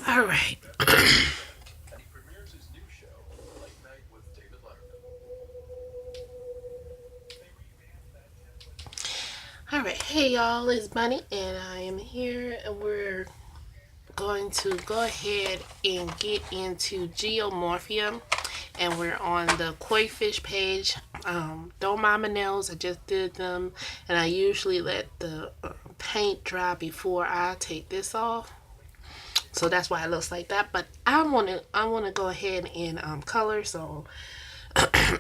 All right. All right. Hey, y'all. It's Bunny, and I am here, and we're going to go ahead and get into Geomorphia, and we're on the koi fish page. Don't mind my nails. I just did them, and I usually let the paint dry before I take this off. So that's why it looks like that. But I want to go ahead and color. So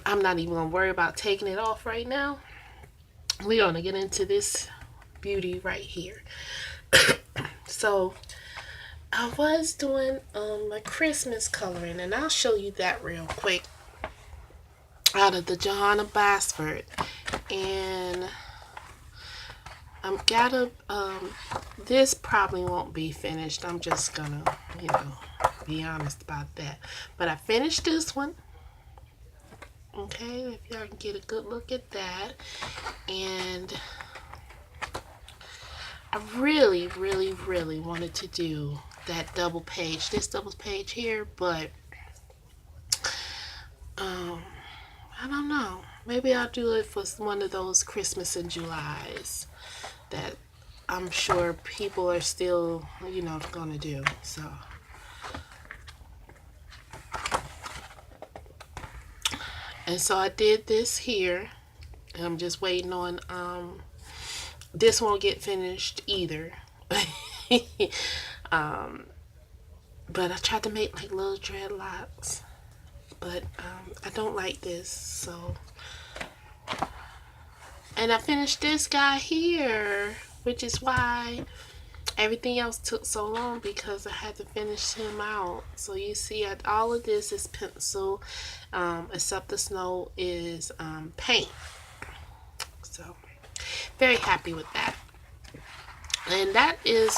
I'm not even gonna worry about taking it off right now. We're gonna get into this beauty right here. So I was doing my Christmas coloring, and I'll show you that real quick out of the Johanna Basford. And I'm gotta this probably won't be finished. I'm just gonna, you know, be honest about that. But I finished this one. Okay, if y'all can get a good look at that. And I really, really, really wanted to do that double page, this double page here, but um, I don't know. Maybe I'll do it for one of those Christmas in Julys that I'm sure people are still, gonna do. So, and so I did this here, and I'm just waiting on this won't get finished either. um, but I tried to make like little dreadlocks, but I don't like this, so. And I finished this guy here, which is why everything else took so long, because I had to finish him out. So you see, all of this is pencil, except the snow is paint. So very happy with that. And that is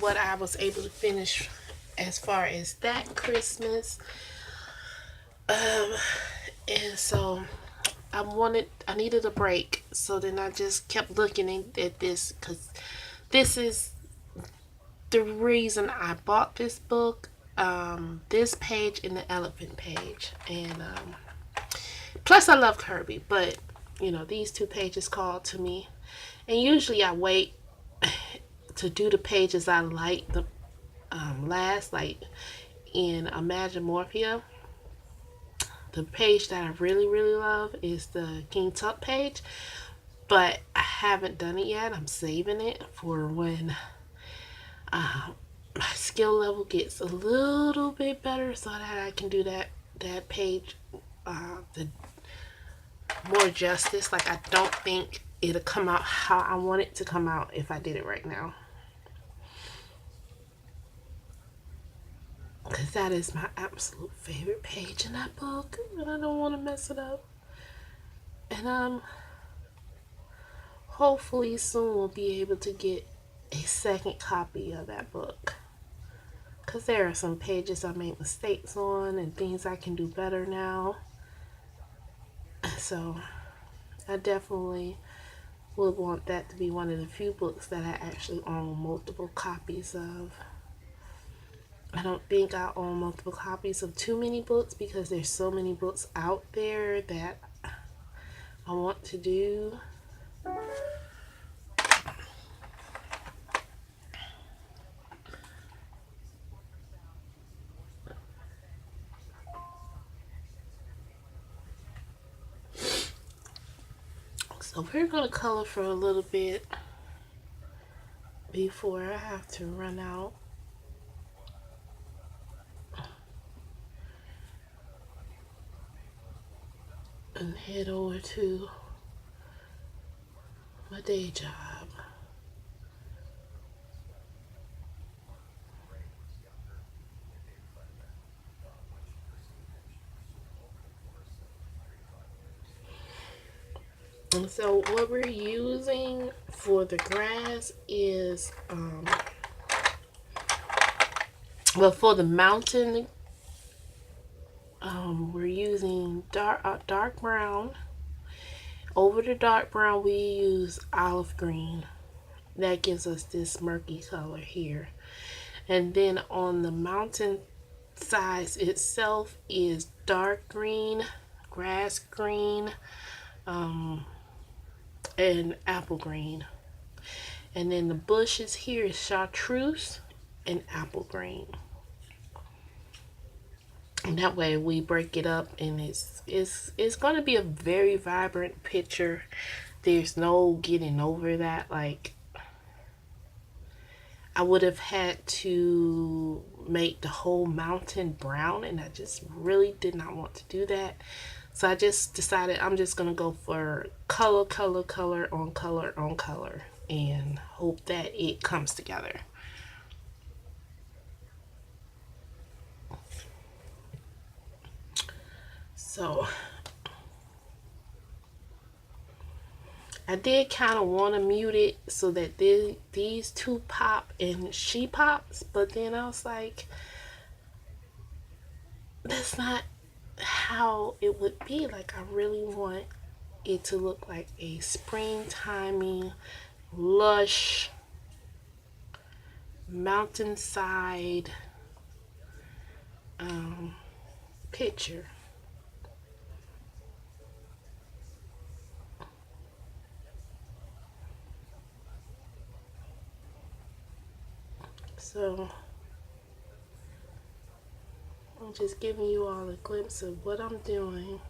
what I was able to finish as far as that Christmas. And so I needed a break. So then I just kept looking at this, because this is the reason I bought this book. This page and the elephant page. And plus I love Kirby, but these two pages called to me. And usually I wait to do the pages I like the last, like in Geomorphia. The page that I really, really love is the King Tut page, but I haven't done it yet. I'm saving it for when my skill level gets a little bit better, so that I can do that page the more justice. Like, I don't think it'll come out how I want it to come out if I did it right now, because that is my absolute favorite page in that book, and I don't want to mess it up. And hopefully soon we'll be able to get a second copy of that book, because there are some pages I made mistakes on and things I can do better now. So I definitely would want that to be one of the few books that I actually own multiple copies of. I don't think I own multiple copies of too many books, because there's so many books out there that I want to do. So we're going to color for a little bit before I have to run out. And head over to my day job. And so what we're using for the grass is, well, for the mountain, we're using dark brown. Over the dark brown, we use olive green. That gives us this murky color here. And then on the mountain sides itself is dark green, grass green, and apple green. And then the bushes here is chartreuse and apple green. And that way we break it up, and it's going to be a very vibrant picture. There's no getting over that. Like, I would have had to make the whole mountain brown, and I just really did not want to do that. So I just decided I'm just going to go for color, color, color on color on color, and hope that it comes together. So I did kind of want to mute it so that these two pop and she pops, but then I was like, that's not how it would be. Like, I really want it to look like a springtimey, lush, mountainside picture. So I'm just giving you all a glimpse of what I'm doing.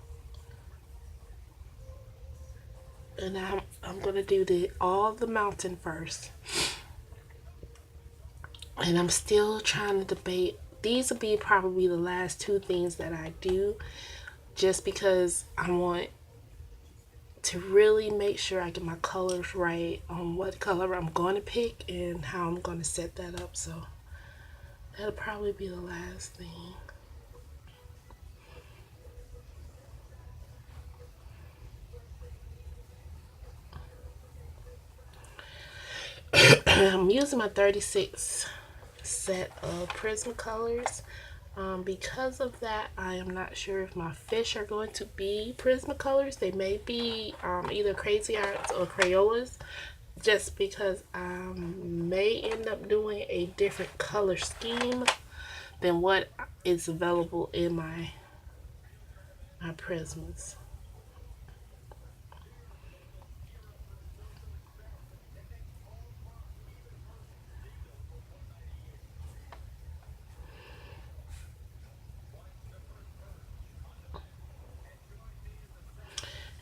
And I'm gonna do all the mountain first. And I'm still trying to debate. These will be probably the last two things that I do, just because I want to really make sure I get my colors right on what color I'm going to pick and how I'm going to set that up. So that'll probably be the last thing. I'm using my 36 set of Prismacolors. Because of that, I am not sure if my fish are going to be Prismacolors. They may be either Crazy Arts or Crayolas, just because I may end up doing a different color scheme than what is available in my Prismas.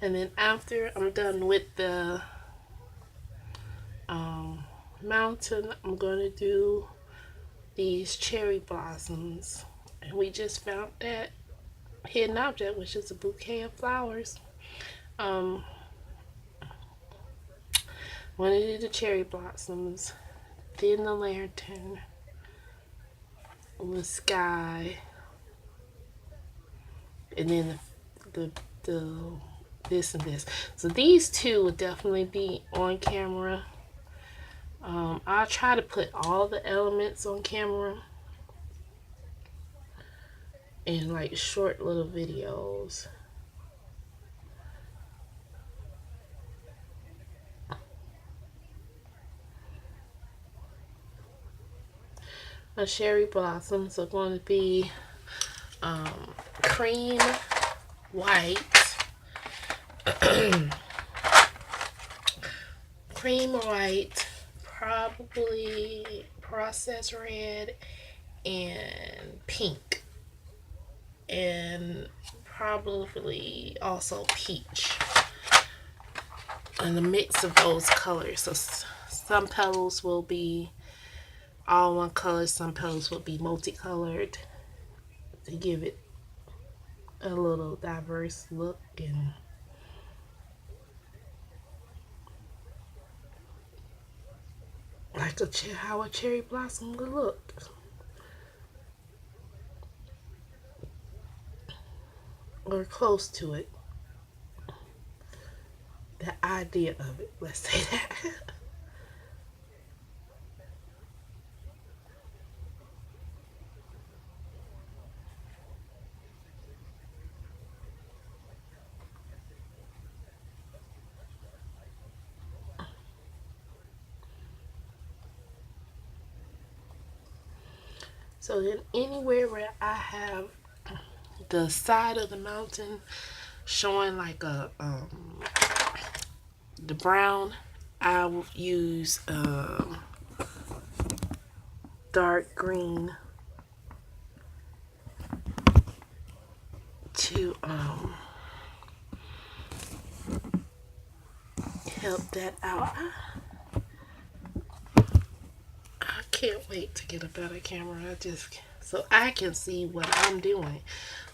And then after I'm done with the mountain, I'm going to do these cherry blossoms. And we just found that hidden object, which is a bouquet of flowers. Um, want to do the cherry blossoms, then the lantern, the sky, and then the this and this. So these two will definitely be on camera. I'll try to put all the elements on camera in like short little videos. My cherry blossoms are going to be cream white, cream white, probably processed red, and pink, and probably also peach, and a mix of those colors. So some petals will be all one color, some petals will be multicolored to give it a little diverse look. And like how a cherry blossom would look, or close to it. The idea of it, let's say that. So then anywhere where I have the side of the mountain showing like a the brown, I will use dark green to help that out. I can't wait to get a better camera. So I can see what I'm doing.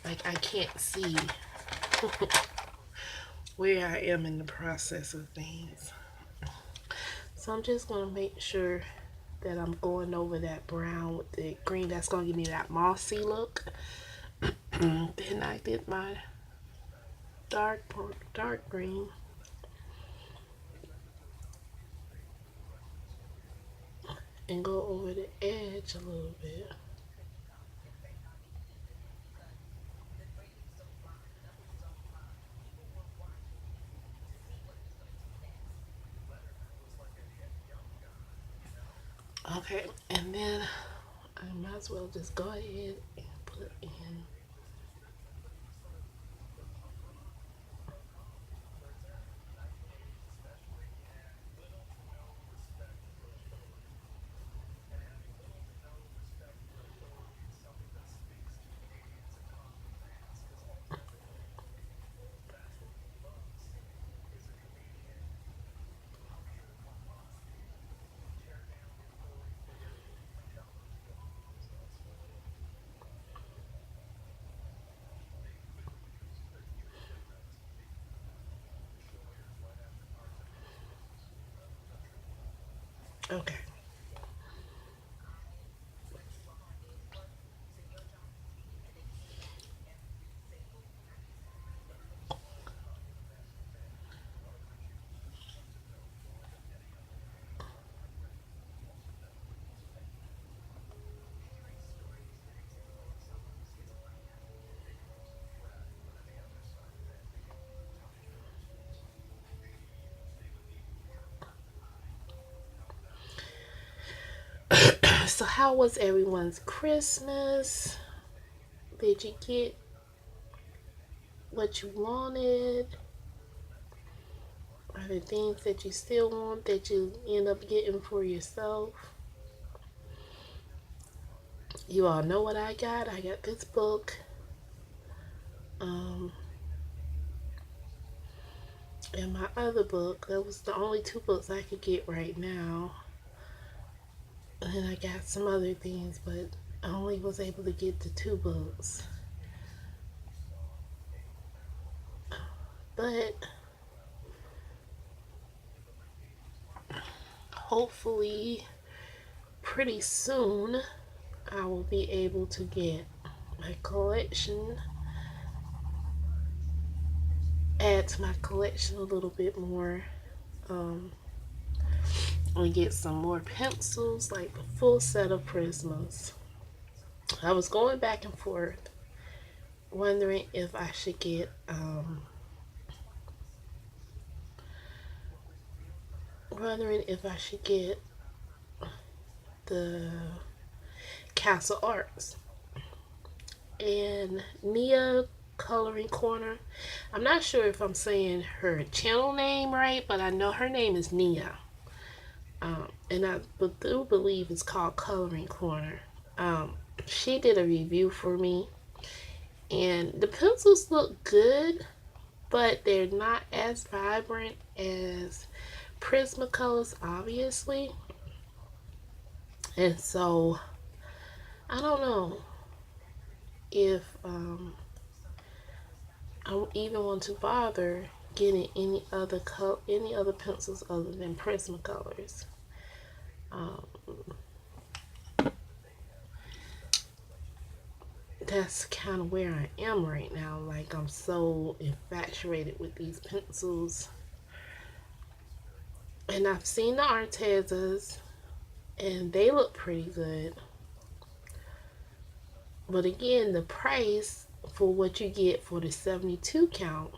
Like I can't see where I am in the process of things. So I'm just gonna make sure that I'm going over that brown with the green. That's gonna give me that mossy look. Then I did my dark green. And go over the edge a little bit. Okay, and then I might as well just go ahead and put in. Okay. So how was everyone's Christmas? Did you get what you wanted? Are there things that you still want that you end up getting for yourself? You all know what I got. I got this book. Um, and my other book. That was the only two books I could get right now. And then I got some other things, but I only was able to get the two books. But hopefully pretty soon I will be able to get my collection, add to my collection a little bit more, and get some more pencils, like the full set of Prismas. I was going back and forth wondering if I should get the Castle Arts and Nia Coloring Corner. I'm not sure if I'm saying her channel name right, but I know her name is Nia. And I do believe it's called Coloring Corner. She did a review for me, and the pencils look good, but they're not as vibrant as Prismacolors, obviously. And so I don't know if I even want to bother getting any other pencils other than Prismacolors. That's kind of where I am right now. Like, I'm so infatuated with these pencils. And I've seen the Artezas, and they look pretty good. But again, the price for what you get for the 72 count,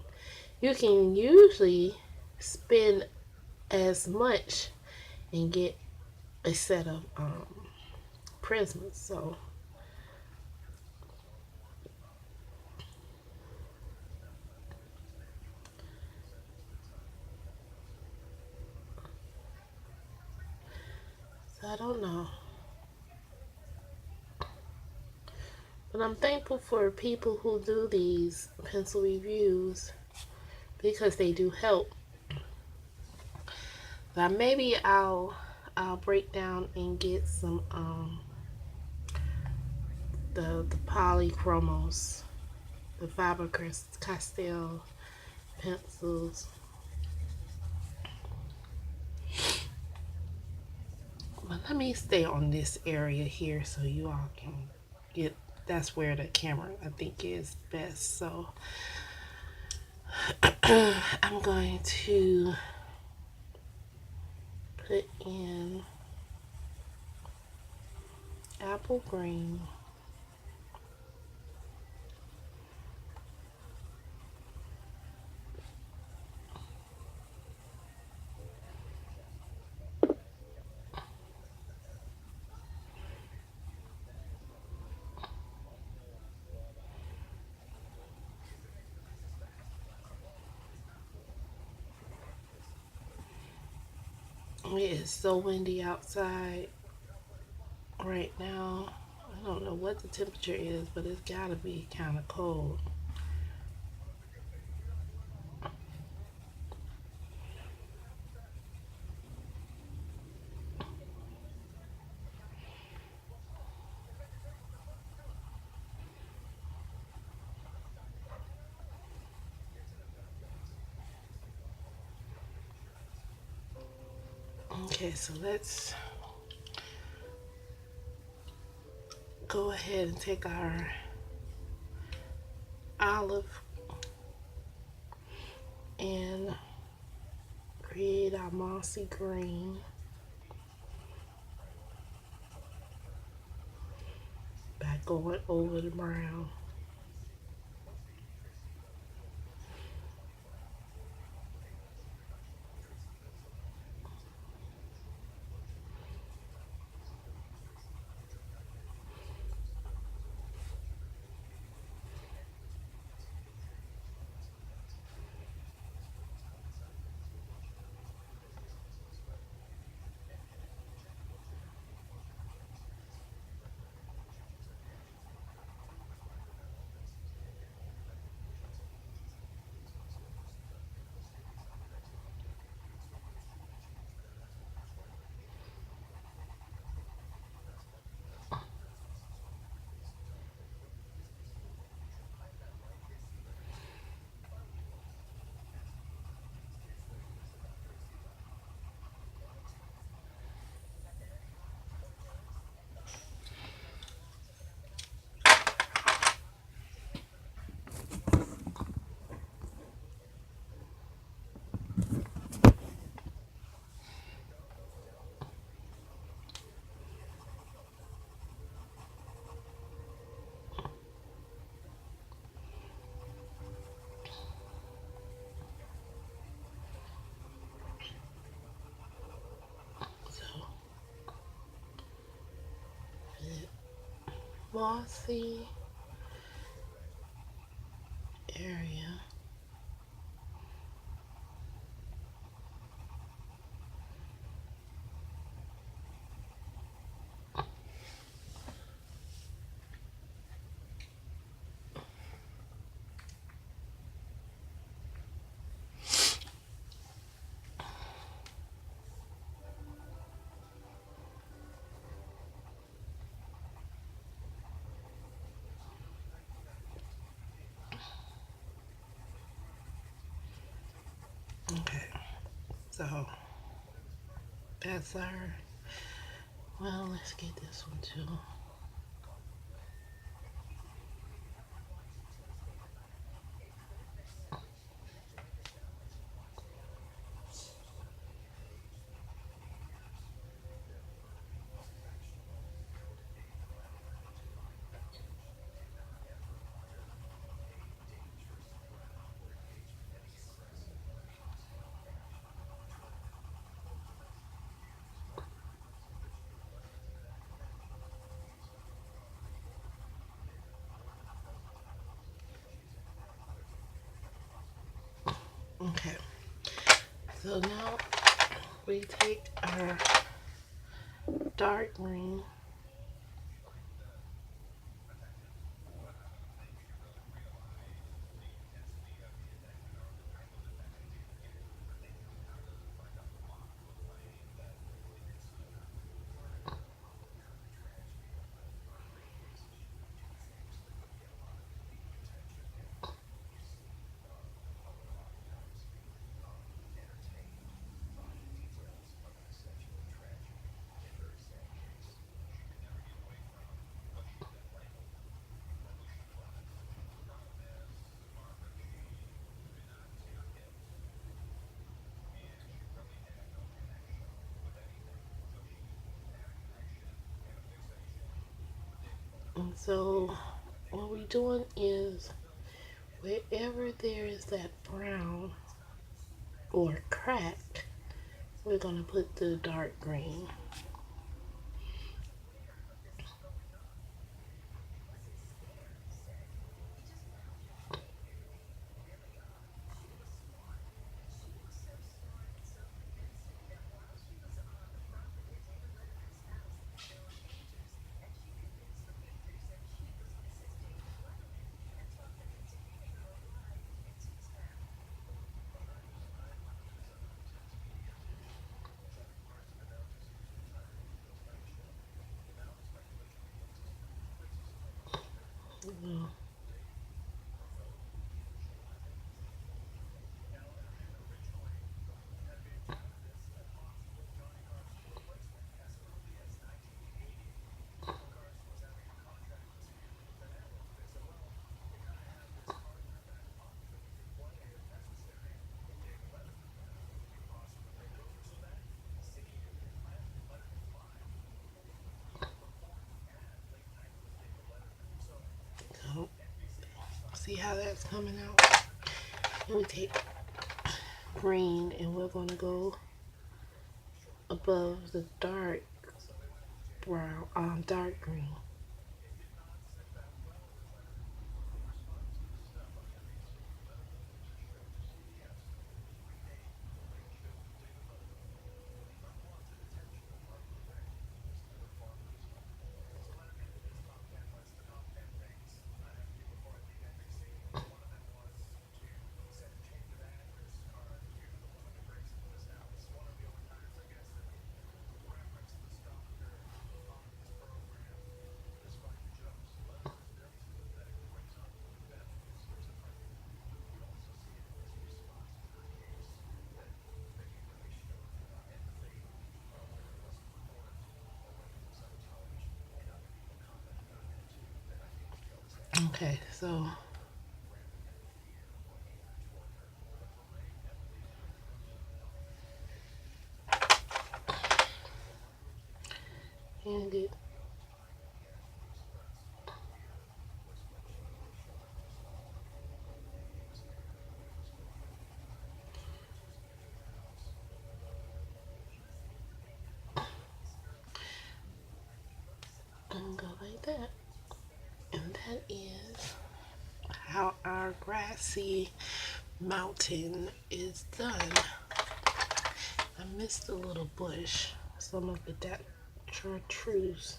you can usually spend as much and get a set of Prismas. So But I'm thankful for people who do these pencil reviews because they do help. But maybe I'll break down and get some the polychromos, the Faber Castell pencils. But let me stay on this area here so you all can get, that's where the camera I think is best. So I'm going to put in apple green. It is so windy outside right now. I don't know what the temperature is, but it's gotta be kind of cold. Okay, so let's go ahead and take our olive and create our mossy green. By going over the brown. So mossy area. Okay, so that's our, well, let's get this one too. Okay, so now we take our dark green And so what we're doing is wherever there is that brown or crack, we're going to put the dark green. So see how that's coming out? And we take green and we're going to go above the dark brown, dark green. Okay, so and it and go like that. And that is how our grassy mountain is done. I missed a little bush. Some of it that chartreuse.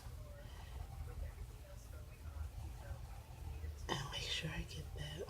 And make sure I get that.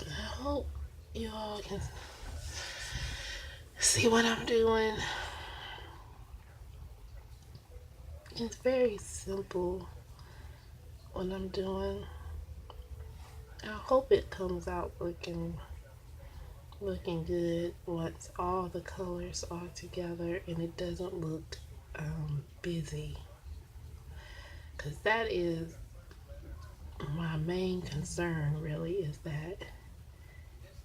I hope you all can see what I'm doing. It's very simple what I'm doing. I hope it comes out looking looking good once all the colors are together and it doesn't look busy, because that is my main concern, really, is that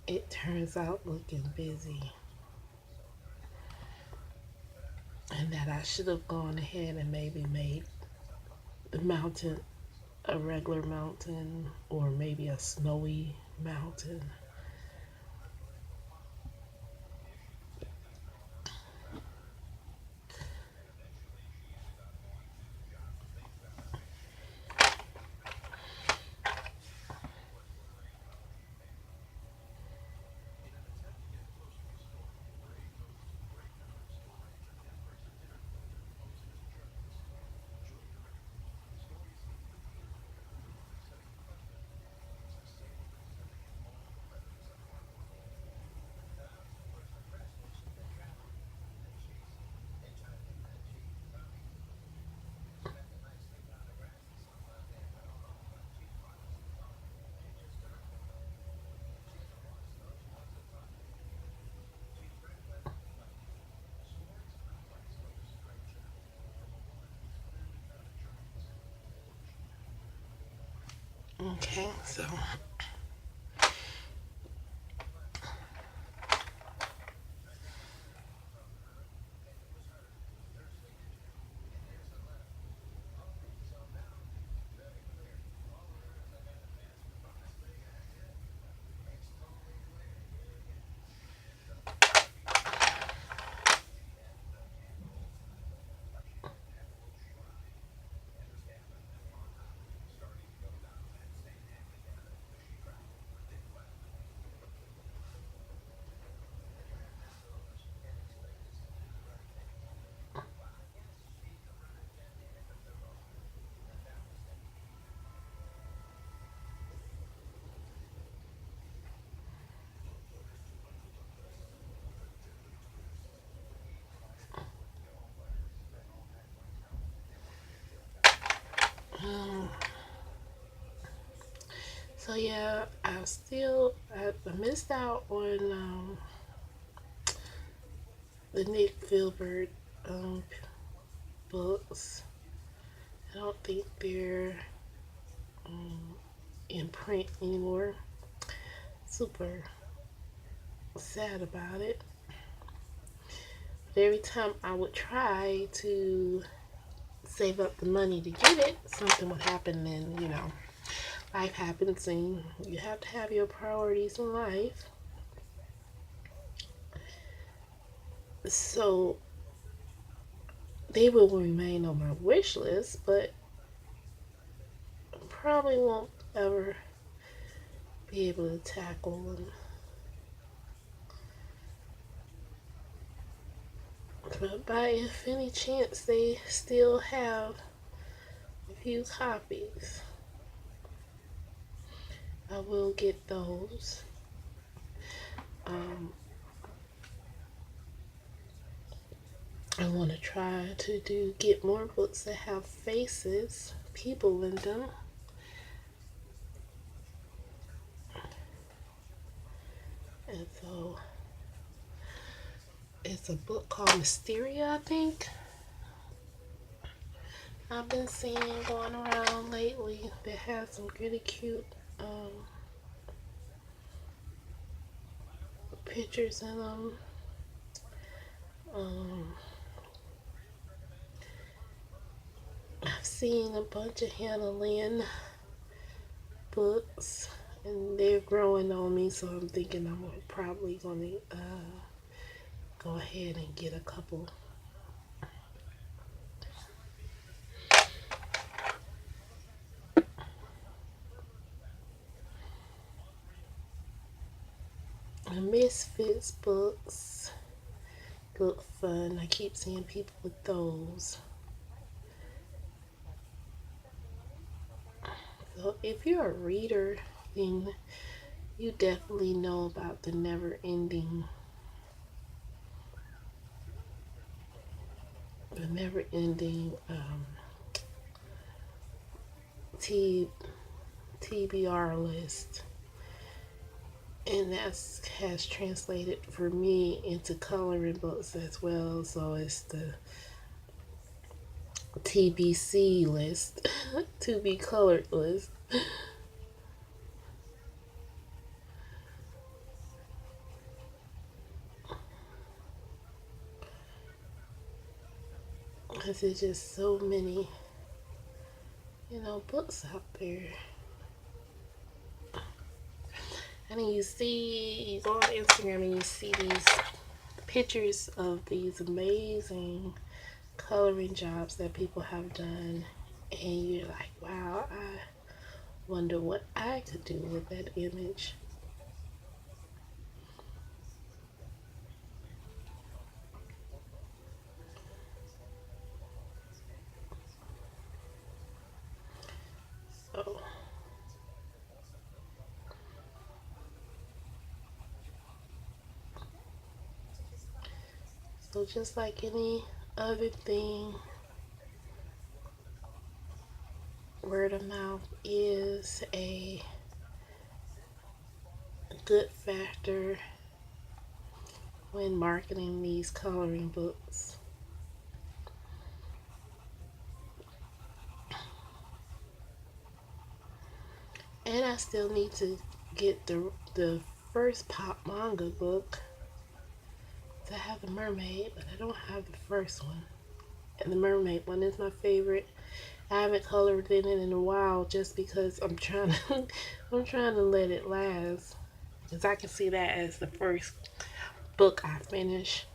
it turns out looking busy, and that I should have gone ahead and maybe made the mountain a regular mountain or maybe a snowy mountain. Okay, so um, so yeah, I missed out on the Nick Filbert um, books. I don't think they're um, in print anymore. Super sad about it. But every time I would try to save up the money to get it, something would happen, and life happens, and you have to have your priorities in life. So they will remain on my wish list, but probably won't ever be able to tackle them. But by if any chance they still have a few copies, I will get those. Um, I want to try to get more books that have faces, people in them. And so it's a book called Mysteria, I think. I've been seeing going around lately that has some really cute pictures in them. Um, I've seen a bunch of Hannah Lynn books, and they're growing on me, so I'm thinking I'm probably going to go ahead and get a couple. The Misfits books look fun. I keep seeing people with those. So if you're a reader, then you definitely know about the never-ending T TBR list. and that has translated for me into coloring books as well. So it's the TBC list, to be colored list. Because there's just so many, books out there. And you go on Instagram and you see these pictures of these amazing coloring jobs that people have done, and you're like, wow, I wonder what I could do with that image. So, so just like any other thing, word of mouth is a good factor when marketing these coloring books. And I still need to get the first pop manga book. I have the mermaid, but I don't have the first one. And the mermaid one is my favorite. I haven't colored in it in a while just because I'm trying to I'm trying to let it last. Because I can see that as the first book I finish.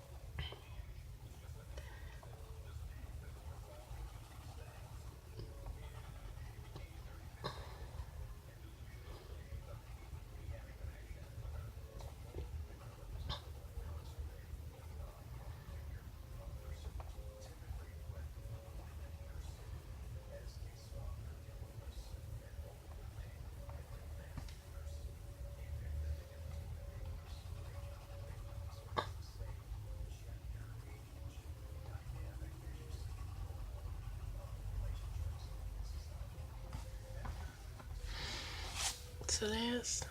So that's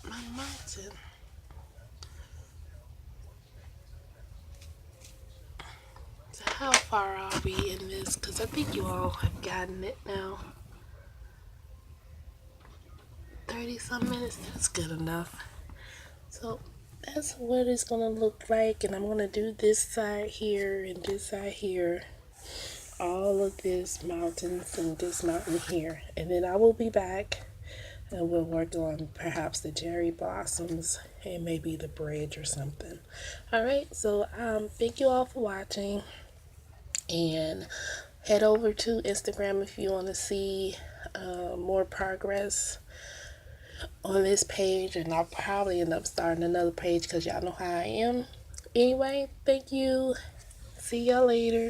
my mountain. So how far are we in this? Because I think you all have gotten it now. 30 some minutes, that's good enough. So that's what it's gonna look like, and I'm gonna do this side here and this side here, all of this mountains and this mountain here, and then I will be back and we'll work on perhaps the cherry blossoms and maybe the bridge or something. All right, so thank you all for watching, and head over to Instagram if you want to see more progress on this page, and I'll probably end up starting another page because y'all know how I am. Anyway, thank you. See y'all later.